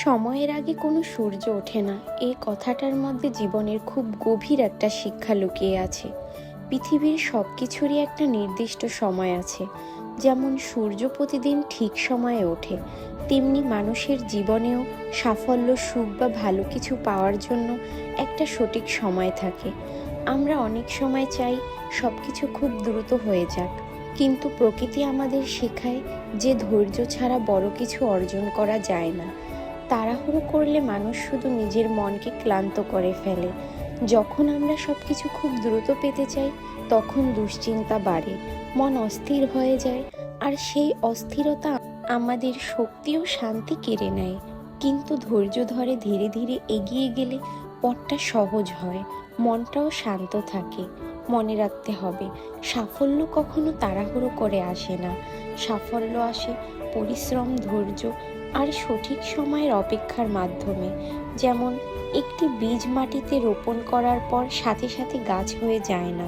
সময়ের আগে কোনো সূর্য ওঠে না, এই কথাটার মধ্যে জীবনের খুব গভীর একটা শিক্ষা লুকিয়ে আছে। পৃথিবীর সব কিছুরই একটা নির্দিষ্ট সময় আছে। যেমন সূর্য প্রতিদিন ঠিক সময়ে ওঠে, তেমনি মানুষের জীবনেও সাফল্য, সুখ বা ভালো কিছু পাওয়ার জন্য একটা সঠিক সময় থাকে। আমরা অনেক সময় চাই সব কিছু খুব দ্রুত হয়ে যাক, কিন্তু প্রকৃতি আমাদের শেখায় যে ধৈর্য ছাড়া বড় কিছু অর্জন করা যায় না। তাড়াহুড়ো করলে মানুষ শুধু নিজের মনকে ক্লান্ত করে ফেলে। যখন আমরা সব কিছু খুব দ্রুত পেতে চাই, তখন দুশ্চিন্তা বাড়ে, মন অস্থির হয়ে যায়, আর সেই অস্থিরতা আমাদের শক্তি ও শান্তি কেড়ে নেয়। কিন্তু ধৈর্য ধরে ধীরে ধীরে এগিয়ে গেলে পথটা সহজ হয়, মনটাও শান্ত থাকে। মনে রাখতে হবে, সাফল্য কখনো তাড়াহুড়ো করে আসে না। সাফল্য আসে পরিশ্রম, ধৈর্য আর সঠিক সময়ের অপেক্ষার মাধ্যমে। যেমন একটি বীজ মাটিতে রোপণ করার পর সাথে সাথে গাছ হয়ে যায় না,